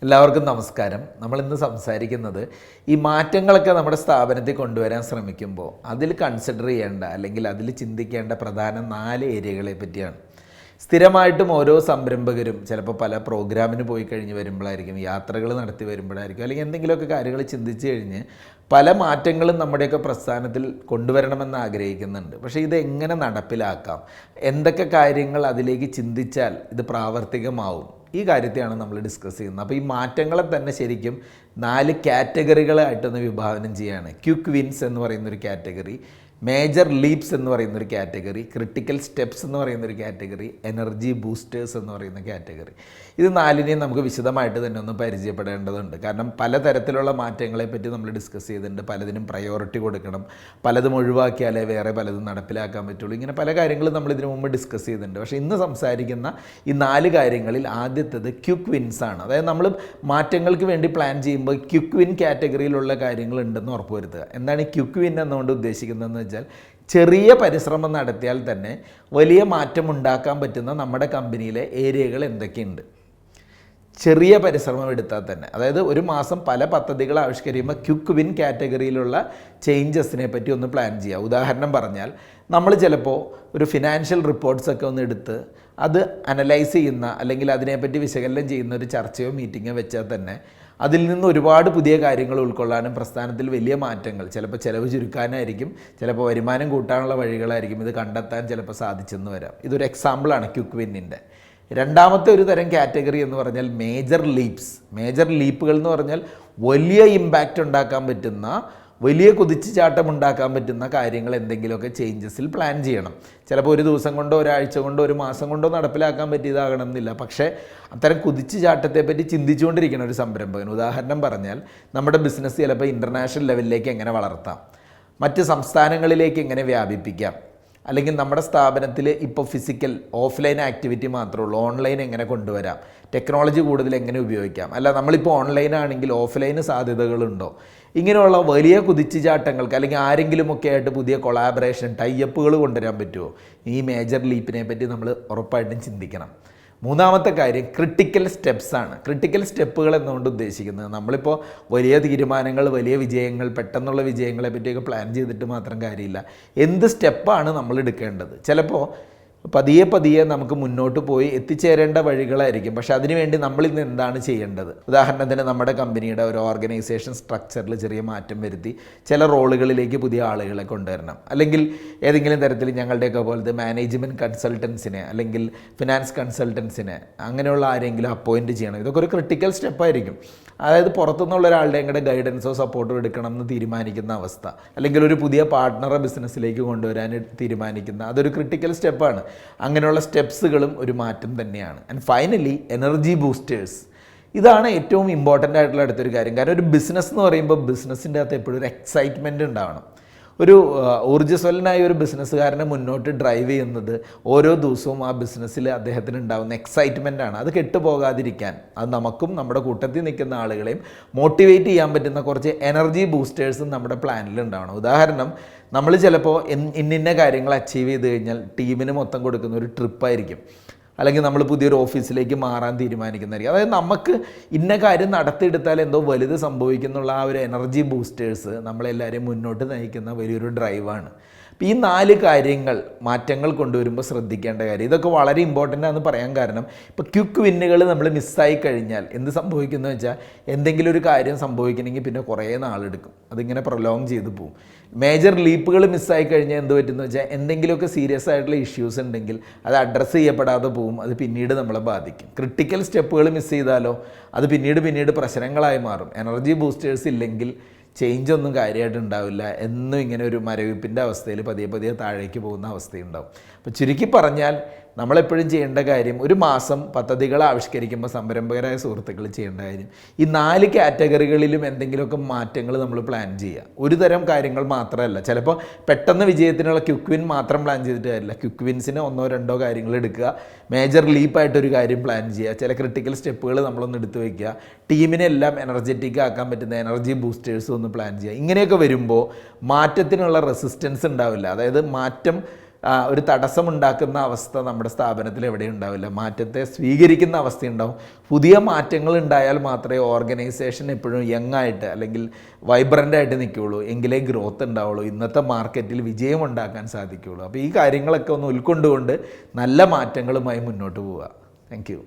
എല്ലാവർക്കും നമസ്കാരം. നമ്മളിന്ന് സംസാരിക്കുന്നത് ഈ മാറ്റങ്ങളൊക്കെ നമ്മുടെ സ്ഥാപനത്തിൽ കൊണ്ടുവരാൻ ശ്രമിക്കുമ്പോൾ അതിൽ കൺസിഡർ ചെയ്യേണ്ട അല്ലെങ്കിൽ അതിൽ ചിന്തിക്കേണ്ട പ്രധാന 4 ഏരിയകളെ പറ്റിയാണ്. സ്ഥിരമായിട്ടും ഓരോ സംരംഭകരും ചിലപ്പോൾ പല പ്രോഗ്രാമിന് പോയി കഴിഞ്ഞ് വരുമ്പോഴായിരിക്കും, യാത്രകൾ നടത്തി വരുമ്പോഴായിരിക്കും, അല്ലെങ്കിൽ എന്തെങ്കിലുമൊക്കെ കാര്യങ്ങൾ ചിന്തിച്ച് കഴിഞ്ഞ് പല മാറ്റങ്ങളും നമ്മുടെയൊക്കെ പ്രസ്ഥാനത്തിൽ കൊണ്ടുവരണമെന്ന് ആഗ്രഹിക്കുന്നുണ്ട്. പക്ഷേ ഇത് എങ്ങനെ നടപ്പിലാക്കാം, എന്തൊക്കെ കാര്യങ്ങൾ അതിലേക്ക് ചിന്തിച്ചാൽ ഇത് പ്രാവർത്തികമാവും, ഈ കാര്യത്തെയാണ് നമ്മൾ ഡിസ്കസ് ചെയ്യുന്നത്. അപ്പോൾ ഈ മാറ്റങ്ങളെ തന്നെ ശരിക്കും 4 കാറ്റഗറികളായിട്ടൊന്ന് വിഭാവനം ചെയ്യുകയാണ്. ക്വിക്ക് വിൻസ് എന്ന് പറയുന്നൊരു കാറ്റഗറി, മേജർ ലീപ്സ് എന്ന് പറയുന്നൊരു കാറ്റഗറി, ക്രിട്ടിക്കൽ സ്റ്റെപ്സ് എന്ന് പറയുന്നൊരു കാറ്റഗറി, എനർജി ബൂസ്റ്റേഴ്സ് എന്ന് പറയുന്ന കാറ്റഗറി. ഇത് 4നെയും നമുക്ക് വിശദമായിട്ട് തന്നെ ഒന്ന് പരിചയപ്പെടേണ്ടതുണ്ട്. കാരണം പലതരത്തിലുള്ള മാറ്റങ്ങളെപ്പറ്റി നമ്മൾ ഡിസ്കസ് ചെയ്തിട്ടുണ്ട്. പലതിനും പ്രയോറിറ്റി കൊടുക്കണം, പലതും ഒഴിവാക്കിയാലേ വേറെ പലതും നടപ്പിലാക്കാൻ പറ്റുള്ളൂ. ഇങ്ങനെ പല കാര്യങ്ങളും നമ്മൾ ഇതിനു മുമ്പ് ഡിസ്കസ് ചെയ്തിട്ടുണ്ട്. പക്ഷേ ഇന്ന് സംസാരിക്കുന്ന ഈ 4 കാര്യങ്ങളിൽ ആദ്യത്തേത് ക്വിക്ക് വിൻസ് ആണ്. അതായത് നമ്മൾ മാറ്റങ്ങൾക്ക് വേണ്ടി പ്ലാൻ ചെയ്യുമ്പോൾ ക്വിക്ക് വിൻ കാറ്റഗറിയിലുള്ള കാര്യങ്ങൾ ഉണ്ടെന്ന് ഉറപ്പുവരുത്തുക. എന്താണ് ഈ ക്വിക്ക് വിൻ എന്നുകൊണ്ട് ഉദ്ദേശിക്കുന്നതെന്ന് വെച്ചാൽ, ചെറിയ പരിശ്രമം നടത്തിയാൽ തന്നെ വലിയ മാറ്റം ഉണ്ടാക്കാൻ പറ്റുന്ന നമ്മുടെ കമ്പനിയിലെ ഏരിയകൾ എന്തൊക്കെയുണ്ട്. ചെറിയ പരിശ്രമം എടുത്താൽ തന്നെ, അതായത് ഒരു മാസം പല പദ്ധതികൾ ആവിഷ്കരിക്കുമ്പോൾ ക്വിക്ക് വിൻ കാറ്റഗറിയിലുള്ള ചേഞ്ചസിനെ പറ്റി ഒന്ന് പ്ലാൻ ചെയ്യുക. ഉദാഹരണം പറഞ്ഞാൽ, നമ്മൾ ചിലപ്പോൾ ഒരു ഫിനാൻഷ്യൽ റിപ്പോർട്ട്സൊക്കെ ഒന്ന് എടുത്ത് അത് അനലൈസ് ചെയ്യുന്ന അല്ലെങ്കിൽ അതിനെപ്പറ്റി വിശകലനം ചെയ്യുന്ന ഒരു ചർച്ചയോ മീറ്റിങ്ങോ വെച്ചാൽ തന്നെ അതിൽ നിന്ന് ഒരുപാട് പുതിയ കാര്യങ്ങൾ ഉൾക്കൊള്ളാനും പ്രസ്ഥാനത്തിൽ വലിയ മാറ്റങ്ങൾ, ചിലപ്പോൾ ചിലവ് ചുരുക്കാനായിരിക്കും, ചിലപ്പോൾ വരുമാനം കൂട്ടാനുള്ള വഴികളായിരിക്കും ഇത് കണ്ടെത്താൻ ചിലപ്പോൾ സാധിച്ചെന്ന് വരാം. ഇതൊരു എക്സാമ്പിളാണ് ക്വിക്ക് വിന്നിൻ്റെ. രണ്ടാമത്തെ ഒരു തരം കാറ്റഗറി എന്ന് പറഞ്ഞാൽ മേജർ ലീപ്സ്. മേജർ ലീപ്പുകൾ എന്ന് പറഞ്ഞാൽ വലിയ ഇമ്പാക്റ്റ് ഉണ്ടാക്കാൻ പറ്റുന്ന, വലിയ കുതിച്ചുചാട്ടം ഉണ്ടാക്കാൻ പറ്റുന്ന കാര്യങ്ങൾ എന്തെങ്കിലുമൊക്കെ ചേഞ്ചസിൽ പ്ലാൻ ചെയ്യണം. ചിലപ്പോൾ ഒരു ദിവസം കൊണ്ടോ ഒരാഴ്ച കൊണ്ടോ ഒരു മാസം കൊണ്ടോ നടപ്പിലാക്കാൻ പറ്റിയതാകണം എന്നില്ല. പക്ഷേ അത്തരം കുതിച്ചുചാട്ടത്തെപ്പറ്റി ചിന്തിച്ചുകൊണ്ടിരിക്കണം ഒരു സംരംഭകൻ. ഉദാഹരണം പറഞ്ഞാൽ, നമ്മുടെ ബിസിനസ് ചിലപ്പോൾ ഇൻ്റർനാഷണൽ ലെവലിലേക്ക് എങ്ങനെ വളർത്താം, മറ്റ് സംസ്ഥാനങ്ങളിലേക്ക് എങ്ങനെ വ്യാപിപ്പിക്കാം, അല്ലെങ്കിൽ നമ്മുടെ സ്ഥാപനത്തിൽ ഇപ്പോൾ ഫിസിക്കൽ ഓഫ്ലൈൻ ആക്ടിവിറ്റി മാത്രമേ ഉള്ളൂ, ഓൺലൈൻ എങ്ങനെ കൊണ്ടുവരാം, ടെക്നോളജി കൂടുതൽ എങ്ങനെ ഉപയോഗിക്കാം, അല്ല നമ്മളിപ്പോൾ ഓൺലൈൻ ആണെങ്കിൽ ഓഫ്ലൈന് സാധ്യതകളുണ്ടോ, ഇങ്ങനെയുള്ള വലിയ കുതിച്ചുചാട്ടങ്ങൾക്ക് അല്ലെങ്കിൽ ആരെങ്കിലുമൊക്കെ ആയിട്ട് പുതിയ കൊളാബറേഷൻ ടൈഅപ്പുകൾ കൊണ്ടുവരാൻ പറ്റുമോ, ഈ മേജർ ലീപ്പിനെ പറ്റി നമ്മൾ ഉറപ്പായിട്ടും ചിന്തിക്കണം. മൂന്നാമത്തെ കാര്യം ക്രിട്ടിക്കൽ സ്റ്റെപ്സ് ആണ്. ക്രിട്ടിക്കൽ സ്റ്റെപ്പുകൾ എന്നുകൊണ്ട് ഉദ്ദേശിക്കുന്നത്, നമ്മളിപ്പോൾ വലിയ തീരുമാനങ്ങൾ, വലിയ വിജയങ്ങൾ, പെട്ടെന്നുള്ള വിജയങ്ങളെ പറ്റിയൊക്കെ പ്ലാൻ ചെയ്തിട്ട് മാത്രം കാര്യമില്ല. എന്ത് സ്റ്റെപ്പാണ് നമ്മൾ എടുക്കേണ്ടത്? ചിലപ്പോൾ പതിയെ പതിയെ നമുക്ക് മുന്നോട്ട് പോയി എത്തിച്ചേരേണ്ട വഴികളായിരിക്കും, പക്ഷെ അതിനുവേണ്ടി നമ്മളിന്ന് എന്താണ് ചെയ്യേണ്ടത്? ഉദാഹരണത്തിന് നമ്മുടെ കമ്പനിയുടെ ഒരു ഓർഗനൈസേഷൻ സ്ട്രക്ചറിൽ ചെറിയ മാറ്റം വരുത്തി ചില റോളുകളിലേക്ക് പുതിയ ആളുകളെ കൊണ്ടുവരണം, അല്ലെങ്കിൽ ഏതെങ്കിലും തരത്തിൽ ഞങ്ങളുടെയൊക്കെ പോലത്തെ മാനേജ്മെൻറ്റ് കൺസൾട്ടൻസിനെ അല്ലെങ്കിൽ ഫിനാൻസ് കൺസൾട്ടൻസിനെ അങ്ങനെയുള്ള ആരെങ്കിലും അപ്പോയിൻറ്റ് ചെയ്യണം. ഇതൊക്കെ ഒരു ക്രിട്ടിക്കൽ സ്റ്റെപ്പായിരിക്കും. അതായത് പുറത്തുനിന്നുള്ള ഒരാളുടെയും കൂടെ ഗൈഡൻസോ സപ്പോർട്ടോ എടുക്കണം എന്ന് തീരുമാനിക്കുന്ന അവസ്ഥ, അല്ലെങ്കിൽ ഒരു പുതിയ പാർട്ട്ണറെ ബിസിനസ്സിലേക്ക് കൊണ്ടുവരാൻ തീരുമാനിക്കുന്ന, അതൊരു ക്രിട്ടിക്കൽ സ്റ്റെപ്പാണ്. അങ്ങനെയുള്ള സ്റ്റെപ്സുകളും ഒരു മാറ്റം തന്നെയാണ്. And finally energy boosters. ഇതാണ് ഏറ്റവും ഇമ്പോർട്ടൻ്റ് ആയിട്ടുള്ള അടുത്തൊരു കാര്യം. കാരണം ഒരു ബിസിനസ് എന്ന് പറയുമ്പോൾ ബിസിനസ്സിൻ്റെ അകത്ത് എപ്പോഴും ഒരു എക്സൈറ്റ്മെൻറ്റ് ഉണ്ടാവണം. ഒരു ഊർജ്ജസ്വലനായ ഒരു ബിസിനസ്സുകാരനെ മുന്നോട്ട് ഡ്രൈവ് ചെയ്യുന്നത് ഓരോ ദിവസവും ആ ബിസിനസ്സിൽ അദ്ദേഹത്തിന് ഉണ്ടാകുന്ന എക്സൈറ്റ്മെൻ്റ് ആണ്. അത് കെട്ടുപോകാതിരിക്കാൻ അത് നമുക്കും നമ്മുടെ കൂട്ടത്തിൽ നിൽക്കുന്ന ആളുകളെയും മോട്ടിവേറ്റ് ചെയ്യാൻ പറ്റുന്ന കുറച്ച് എനർജി ബൂസ്റ്റേഴ്സും നമ്മുടെ പ്ലാനിൽ ഉണ്ടാവണം. ഉദാഹരണം, നമ്മൾ ചിലപ്പോൾ ഇന്ന കാര്യങ്ങൾ അച്ചീവ് ചെയ്ത് കഴിഞ്ഞാൽ ടീമിന് മൊത്തം കൊടുക്കുന്ന ഒരു ട്രിപ്പായിരിക്കും, അല്ലെങ്കിൽ നമ്മൾ പുതിയൊരു ഓഫീസിലേക്ക് മാറാൻ തീരുമാനിക്കുന്നതായിരിക്കും. അതായത് നമുക്ക് ഇന്ന കാര്യം നടത്തിയെടുത്താൽ എന്തോ വലുത് സംഭവിക്കുന്നുള്ള ആ ഒരു എനർജി ബൂസ്റ്റേഴ്സ് നമ്മളെല്ലാവരെയും മുന്നോട്ട് നയിക്കുന്ന വലിയൊരു ഡ്രൈവാണ്. അപ്പോൾ ഈ 4 കാര്യങ്ങൾ മാറ്റങ്ങൾ കൊണ്ടുവരുമ്പോൾ ശ്രദ്ധിക്കേണ്ട കാര്യം, ഇതൊക്കെ വളരെ ഇമ്പോർട്ടൻ്റ് ആണെന്ന് പറയാൻ കാരണം, ഇപ്പോൾ ക്വിക്ക് വിന്നുകൾ നമ്മൾ മിസ്സായി കഴിഞ്ഞാൽ എന്ത് സംഭവിക്കുന്നു വെച്ചാൽ, എന്തെങ്കിലും ഒരു കാര്യം സംഭവിക്കണമെങ്കിൽ പിന്നെ കുറേ നാളെടുക്കും, അതിങ്ങനെ പ്രൊലോങ് ചെയ്ത് പോകും. മേജർ ലീപ്പുകൾ മിസ്സായി കഴിഞ്ഞാൽ എന്ത് പറ്റുമെന്ന് വെച്ചാൽ, എന്തെങ്കിലുമൊക്കെ സീരിയസ് ആയിട്ടുള്ള ഇഷ്യൂസ് ഉണ്ടെങ്കിൽ അത് അഡ്രസ്സ് ചെയ്യപ്പെടാതെ പോകും, അത് പിന്നീട് നമ്മളെ ബാധിക്കും. ക്രിട്ടിക്കൽ സ്റ്റെപ്പുകൾ മിസ് ചെയ്താലോ അത് പിന്നീട് പ്രശ്നങ്ങളായി മാറും. എനർജി ബൂസ്റ്റേഴ്സ് ഇല്ലെങ്കിൽ ചേഞ്ച് ഒന്നും കാര്യമായിട്ട് ഉണ്ടാവില്ല. എന്നും ഇങ്ങനെ ഒരു മരവിപ്പിൻ്റെ അവസ്ഥയിൽ പതിയെ താഴേക്ക് പോകുന്ന അവസ്ഥയുണ്ടാവും. അപ്പോൾ ചുരുക്കി പറഞ്ഞാൽ, നമ്മളെപ്പോഴും ചെയ്യേണ്ട കാര്യം, ഒരു മാസം പദ്ധതികൾ ആവിഷ്കരിക്കുമ്പോൾ സംരംഭകരായ സുഹൃത്തുക്കൾ ചെയ്യേണ്ട കാര്യം, ഈ 4 കാറ്റഗറികളിലും എന്തെങ്കിലുമൊക്കെ മാറ്റങ്ങൾ നമ്മൾ പ്ലാൻ ചെയ്യുക. ഒരു തരം കാര്യങ്ങൾ മാത്രമല്ല. ചിലപ്പോൾ പെട്ടെന്ന് വിജയത്തിനുള്ള ക്വിക്ക് വിൻ മാത്രം പ്ലാൻ ചെയ്തിട്ട് കാര്യമില്ല. ക്വിക്ക് വിൻസിന് 1-2 കാര്യങ്ങൾ എടുക്കുക, മേജർ ലീപ്പായിട്ടൊരു കാര്യം പ്ലാൻ ചെയ്യുക, ചില ക്രിട്ടിക്കൽ സ്റ്റെപ്പുകൾ നമ്മളൊന്ന് എടുത്ത് വയ്ക്കുക, ടീമിനെല്ലാം എനർജറ്റിക് ആക്കാൻ പറ്റുന്ന എനർജി ബൂസ്റ്റേഴ്സ് ഒന്ന് പ്ലാൻ ചെയ്യുക. ഇങ്ങനെയൊക്കെ വരുമ്പോൾ മാറ്റത്തിനുള്ള റെസിസ്റ്റൻസ് ഉണ്ടാവില്ല. അതായത് മാറ്റം ഒരു തടസ്സമുണ്ടാക്കുന്ന അവസ്ഥ നമ്മുടെ സ്ഥാപനത്തിൽ എവിടെയും ഉണ്ടാവില്ല. മാറ്റത്തെ സ്വീകരിക്കുന്ന അവസ്ഥയുണ്ടാവും. പുതിയ മാറ്റങ്ങൾ ഉണ്ടായാൽ മാത്രമേ ഓർഗനൈസേഷൻ എപ്പോഴും യങ് ആയിട്ട് അല്ലെങ്കിൽ വൈബ്രൻ്റ് ആയിട്ട് നിൽക്കുകയുള്ളൂ. എങ്കിലേ ഗ്രോത്ത് ഉണ്ടാവുള്ളൂ, ഇന്നത്തെ മാർക്കറ്റിൽ വിജയം ഉണ്ടാക്കാൻ സാധിക്കുകയുള്ളൂ. അപ്പോൾ ഈ കാര്യങ്ങളൊക്കെ ഒന്ന് ഉൾക്കൊണ്ടുകൊണ്ട് നല്ല മാറ്റങ്ങളുമായി മുന്നോട്ട് പോവുക. Thank you.